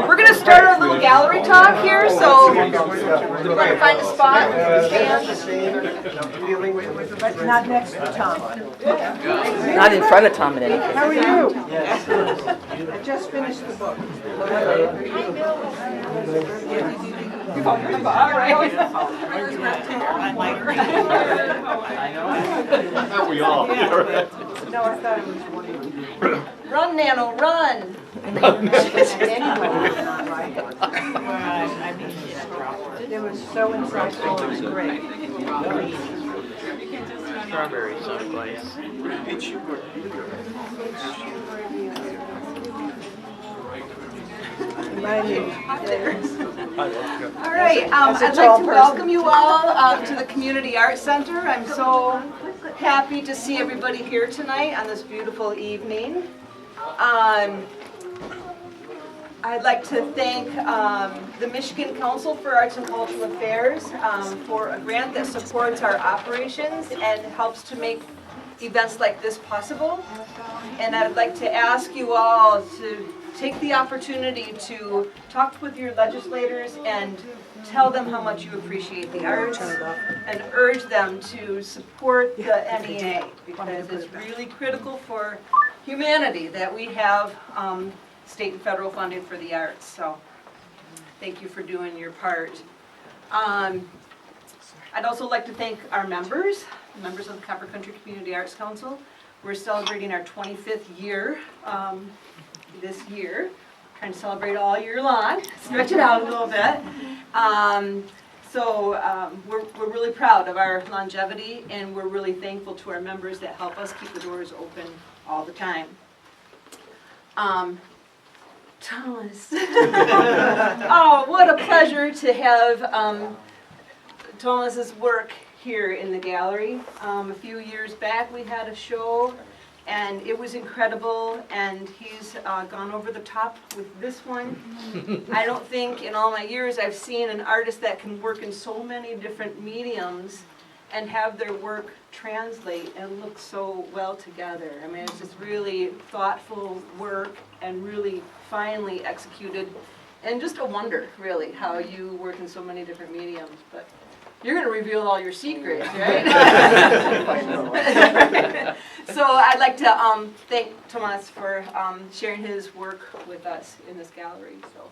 We're gonna start our little gallery talk here. So we're gonna find a spot. But not next to Tom. Not in front of Tom and anything. How are you? I just finished the book. All right. We all. No, I thought it was one. Run, Nano, run. It was so insightful, it was great. Strawberry someplace. All right, I'd like to welcome you all to the Community Arts Center. I'm so happy to see everybody here tonight on this beautiful evening. I'd like to thank the Michigan Council for Arts and Cultural Affairs for a grant that supports our operations and helps to make events like this possible. And I'd like to ask you all to take the opportunity to talk with your legislators and tell them how much you appreciate the arts and urge them to support the NEA because it's really critical for humanity that we have state and federal funding for the arts. So thank you for doing your part. I'd also like to thank our members of the Copper Country Community Arts Council. We're celebrating our 25th year this year, trying to celebrate all year long, stretch it out a little bit. We're really proud of our longevity, and we're really thankful to our members that help us keep the doors open all the time. Thomas. Oh, what a pleasure to have Thomas's work here in the gallery. A few years back we had a show and it was incredible, and he's gone over the top with this one. I don't think in all my years I've seen an artist that can work in so many different mediums and have their work translate and look so well together. I mean, it's just really thoughtful work and really finely executed, and just a wonder, really, how you work in so many different mediums. But you're going to reveal all your secrets, right? So I'd like to thank Tomas for sharing his work with us in this gallery. So.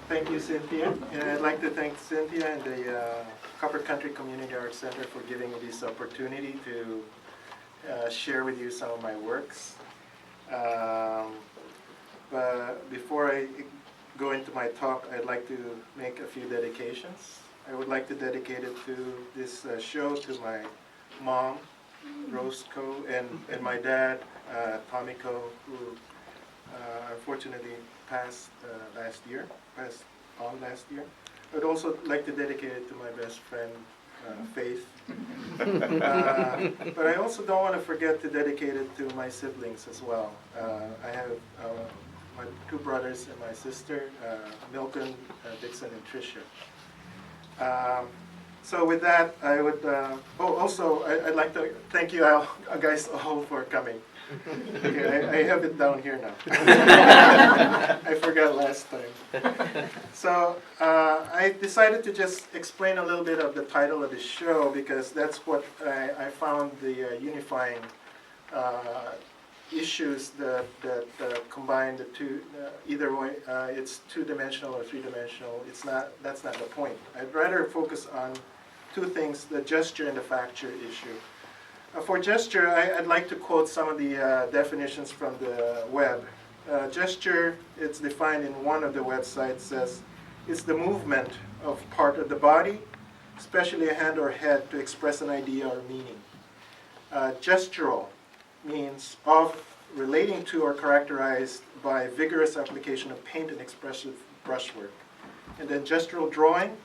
Thank you, Cynthia. And I'd like to thank Cynthia and the Copper Country Community Arts Center for giving me this opportunity to share with you some of my works. But before I go into my talk, I'd like to make a few dedications. I would like to dedicate it to this show to my mom, Rose Co, and my dad, Tommy Co, who unfortunately passed last year. I would also like to dedicate it to my best friend, Faith. But I also don't want to forget to dedicate it to my siblings as well. I have my two brothers and my sister, Milton, Dixon, and Tricia. So with that, I would, I'd like to thank you all, guys all for coming. Okay, I have it down here now. I forgot last time. So I decided to just explain a little bit of the title of the show, because that's what I found the unifying issues that combine the two. Either way, it's two-dimensional or three-dimensional. That's not the point. I'd rather focus on two things: the gesture and the facture issue. For gesture, I'd like to quote some of the definitions from the web. Gesture, it's defined in one of the websites, says it's the movement of part of the body, especially a hand or head, to express an idea or meaning. Gestural means of, relating to, or characterized by vigorous application of paint and expressive brushwork. And then gestural drawing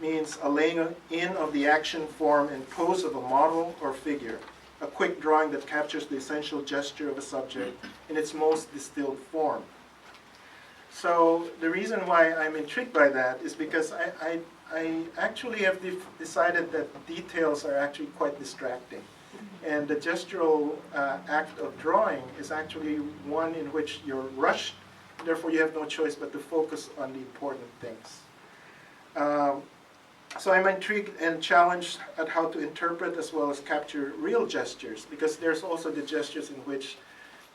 means a laying in of the action, form, and pose of a model or figure, a quick drawing that captures the essential gesture of a subject in its most distilled form. So the reason why I'm intrigued by that is because I actually have decided that details are actually quite distracting. And the gestural act of drawing is actually one in which you're rushed, therefore you have no choice but to focus on the important things. So I'm intrigued and challenged at how to interpret as well as capture real gestures, because there's also the gestures in which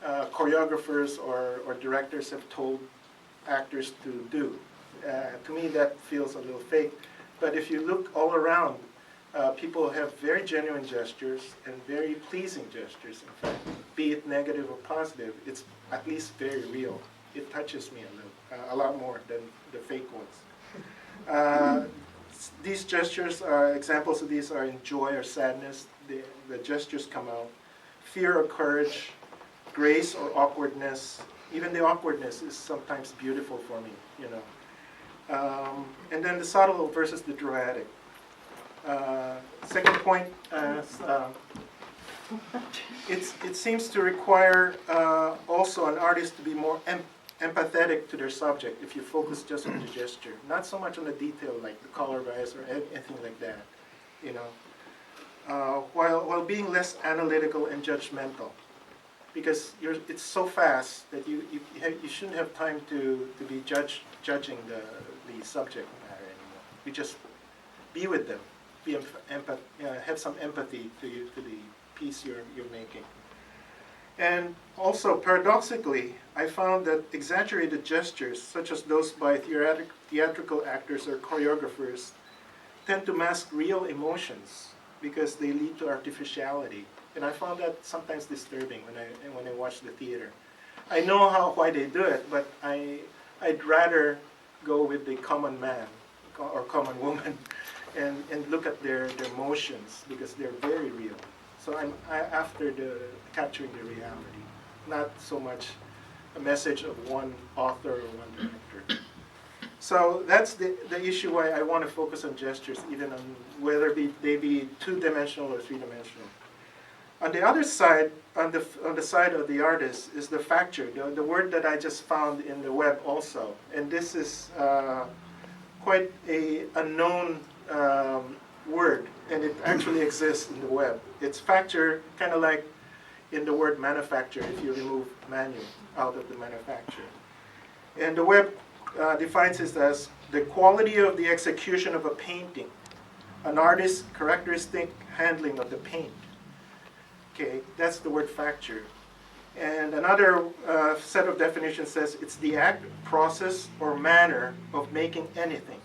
choreographers or directors have told actors to do. To me, that feels a little fake. But if you look all around, people have very genuine gestures and very pleasing gestures, in fact. Be it negative or positive, it's at least very real. It touches me a lot more than the fake ones. These gestures are, examples of these are in joy or sadness. The gestures come out. Fear or courage, grace or awkwardness. Even the awkwardness is sometimes beautiful for me, you know. And then the subtle versus the dramatic. Second point, it seems to require also an artist to be more empathetic to their subject if you focus just on the gesture, not so much on the detail like the color bias or anything like that, you know. While being less analytical and judgmental, because it's so fast that you shouldn't have time to be judging the subject matter anymore. You just be with them, have some empathy to the piece you're making. And also, paradoxically, I found that exaggerated gestures, such as those by theatrical actors or choreographers, tend to mask real emotions because they lead to artificiality. And I found that sometimes disturbing when I watch the theater. I know why they do it, but I'd rather go with the common man or common woman and look at their emotions, because they're very real. So I'm after capturing the reality, not so much a message of one author or one director. So that's the issue why I want to focus on gestures, even on whether they be two-dimensional or three-dimensional. On the other side, on the side of the artist, is the facture, the word that I just found in the web also. And this is quite a known word, and it actually exists in the web. It's facture, kind of like in the word manufacture, if you remove manu out of the manufacture. And the web defines it as the quality of the execution of a painting, an artist's characteristic handling of the paint. Okay, that's the word facture. And another set of definitions says it's the act, process, or manner of making anything,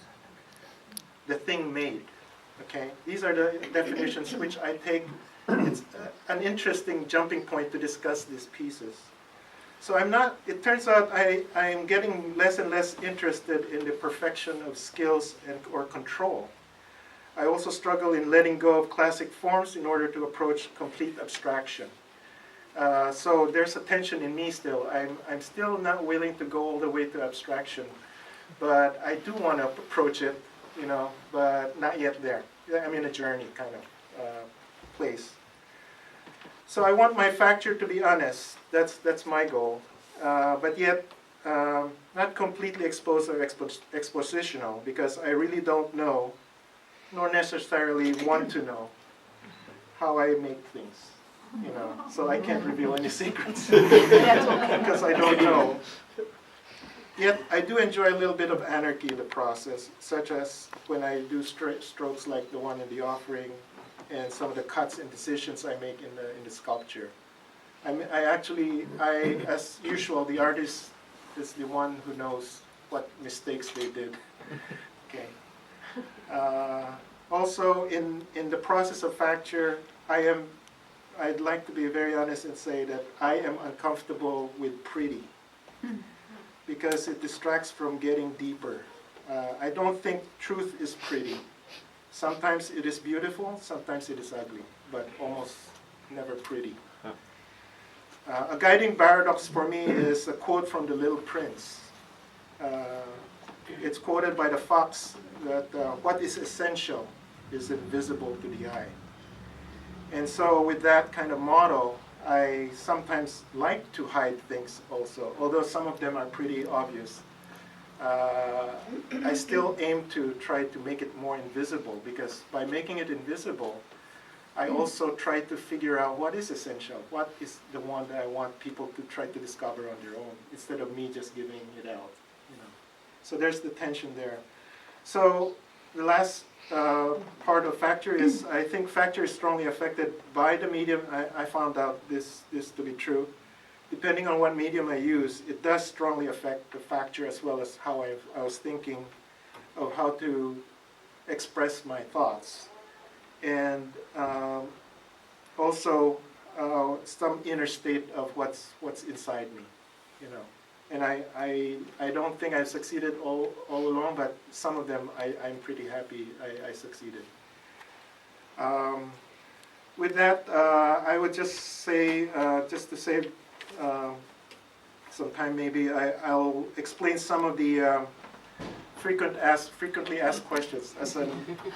the thing made. Okay, these are the definitions which I take. It's an interesting jumping point to discuss these pieces. So it turns out I'm getting less and less interested in the perfection of skills or control. I also struggle in letting go of classic forms in order to approach complete abstraction. So there's a tension in me still. I'm still not willing to go all the way to abstraction, but I do want to approach it, you know, but not yet there. I'm in a journey kind of place. So I want my facture to be honest. That's my goal, but yet not completely exposed or expositional, because I really don't know, nor necessarily want to know, how I make things. You know, so I can't reveal any secrets because I don't know. Yet I do enjoy a little bit of anarchy in the process, such as when I do strokes like the one in the offering, and some of the cuts and decisions I make in the sculpture. As usual, the artist is the one who knows what mistakes they did. Okay. Also, in the process of facture, I'd like to be very honest and say that I am uncomfortable with pretty, because it distracts from getting deeper. I don't think truth is pretty. Sometimes it is beautiful, sometimes it is ugly, but almost never pretty. A guiding paradox for me is a quote from The Little Prince. It's quoted by the fox that what is essential is invisible to the eye. And so with that kind of motto, I sometimes like to hide things also, although some of them are pretty obvious. I still aim to try to make it more invisible, because by making it invisible, I also try to figure out what is essential, what is the one that I want people to try to discover on their own, instead of me just giving it out. So there's the tension there. So the last part of Facture is, I think Facture is strongly affected by the medium. I found out this to be true. Depending on what medium I use, it does strongly affect the Facture, as well as how I was thinking of how to express my thoughts. And also some inner state of what's inside me, And I don't think I've succeeded all along, but some of them I'm pretty happy I succeeded. With that, I would just say, just to save some time, maybe I'll explain some of the frequently asked questions. As a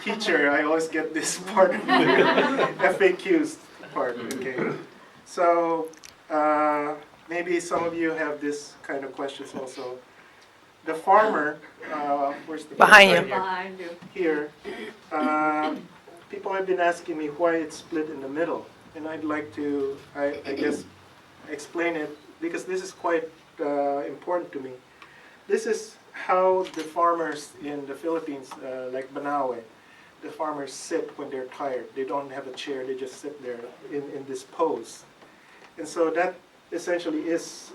teacher, I always get this part of the FAQs part. Okay, so maybe some of you have this kind of questions also. The farmer, where's the Behind you. Behind you. Here, people have been asking me why it's split in the middle, and I'd like to, I guess, explain it, because this is quite important to me. This is how the farmers in the Philippines, like Banawe, the farmers sit when they're tired. They don't have a chair, they just sit there in this pose. And so that essentially is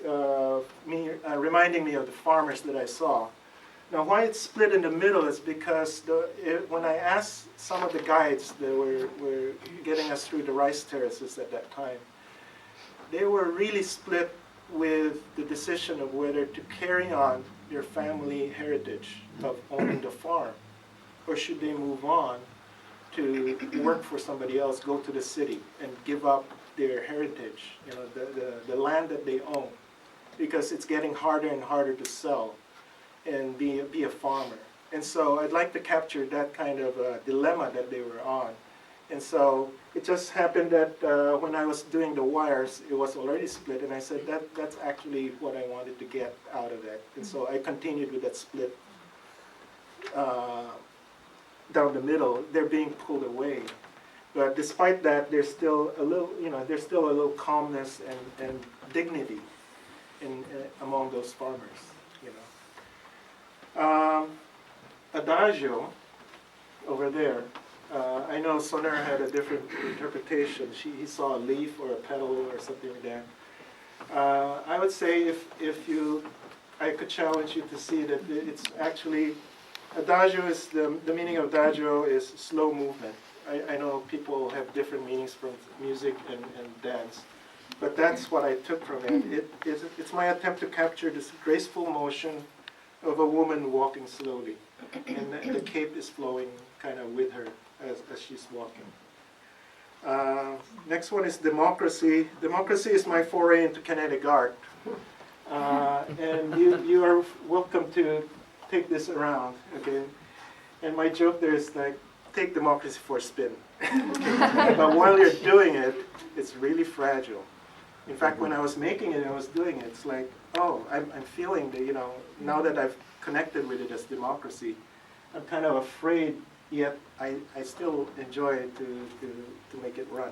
reminding me of the farmers that I saw. Now, why it's split in the middle is because when I asked some of the guides that were getting us through the rice terraces at that time, they were really split with the decision of whether to carry on their family heritage of owning the farm, or should they move on to work for somebody else, go to the city, and give up their heritage, the land that they own, because it's getting harder and harder to sell and be a farmer. And so I'd like to capture that kind of dilemma that they were on. And so it just happened that when I was doing the wires, it was already split, and I said that's actually what I wanted to get out of that. And so I continued with that split down the middle. They're being pulled away. But despite that, there's still a little calmness and dignity among those farmers. Adagio over there. I know Soner had a different interpretation. He saw a leaf or a petal or something like that. I would say I could challenge you to see that it's actually, adagio is, the meaning of adagio is slow movement. I know people have different meanings from music and dance, but that's what I took from it. It's my attempt to capture this graceful motion of a woman walking slowly, and the cape is flowing kind of with her as she's walking. Next one is democracy. Democracy is my foray into kinetic art, and you are welcome to take this around, okay? And my joke there is like, take democracy for a spin. But while you're doing it, it's really fragile. In fact, when I was making it, I was doing it, it's like, oh, I'm feeling that, now that I've connected with it as democracy, I'm kind of afraid, yet I still enjoy it to make it run.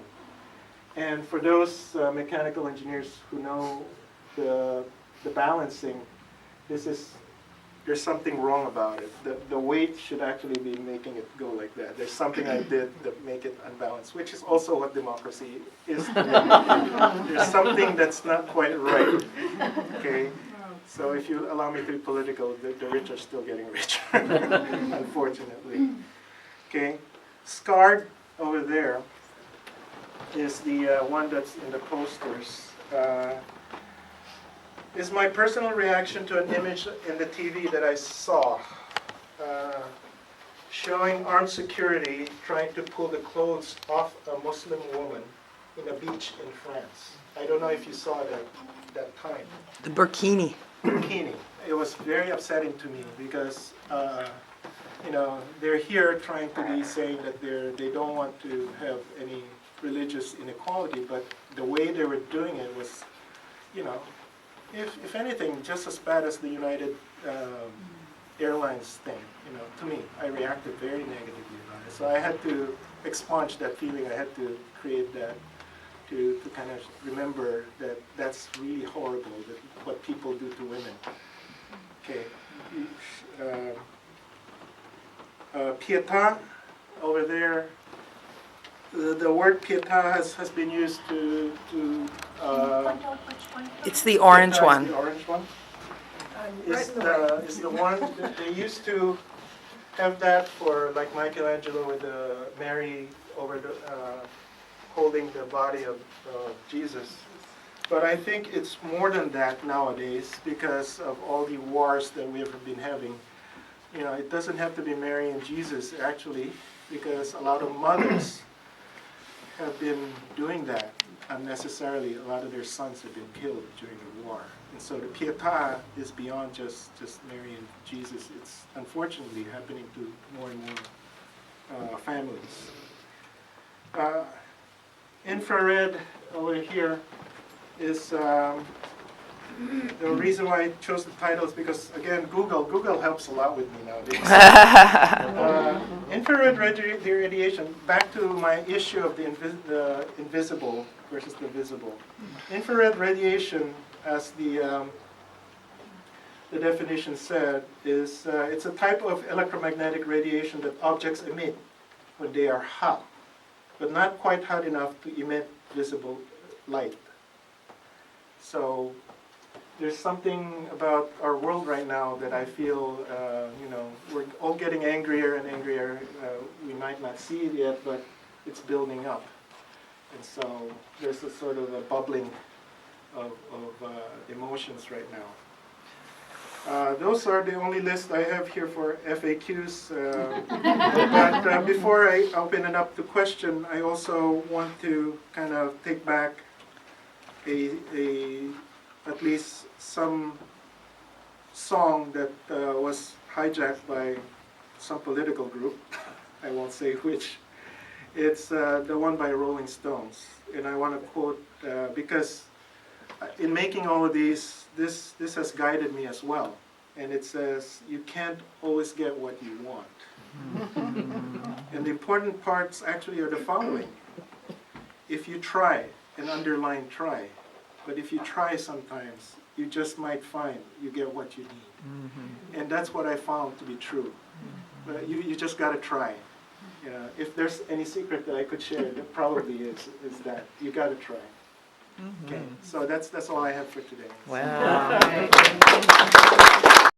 And for those mechanical engineers who know the balancing, there's something wrong about it. The weight should actually be making it go like that. There's something I did that make it unbalanced, which is also what democracy is. There's something that's not quite right. Okay? So if you allow me to be political, the rich are still getting richer, unfortunately. Okay? Scarred over there is the one that's in the posters. Is my personal reaction to an image in the TV that I saw, showing armed security trying to pull the clothes off a Muslim woman in a beach in France. I don't know if you saw that time. The burkini. Bikini. It was very upsetting to me because, they're here trying to be saying that they don't want to have any religious inequality, but the way they were doing it was, if anything, just as bad as the United airlines thing, to me. I reacted very negatively about it. So I had to expunge that feeling. I had to create that to kind of remember that that's really horrible, that what people do to women. Okay. Pietà over there. The word pietà has been used to It's the orange pietà is one. the orange one. Right in the way. Is the one that they used to have that for, like Michelangelo with Mary over the holding the body of Jesus. But I think it's more than that nowadays because of all the wars that we have been having. It doesn't have to be Mary and Jesus actually, because a lot of mothers have been doing that unnecessarily. A lot of their sons have been killed during the war. And so the pietà is beyond just Mary and Jesus. It's unfortunately happening to more and more families. Infrared over here is the reason why I chose the title is because, again, Google helps a lot with me nowadays. Infrared radiation, back to my issue of the invisible versus the visible. Infrared radiation, as the definition said, is it's a type of electromagnetic radiation that objects emit when they are hot, but not quite hot enough to emit visible light. So there's something about our world right now that I feel, we're all getting angrier and angrier. We might not see it yet, but it's building up. And so there's a sort of a bubbling of emotions right now. Those are the only list I have here for FAQs. But before I open it up to question, I also want to kind of take back at least some song that was hijacked by some political group. I won't say which. It's the one by Rolling Stones. And I want to quote, because in making all of these, this has guided me as well. And it says, you can't always get what you want. And the important parts actually are the following. If you try, and underline try, but if you try sometimes, you just might find you get what you need. And that's what I found to be true. But you just got to try. If there's any secret that I could share, it probably is that you got to try. Okay, so that's all I have for today. Wow.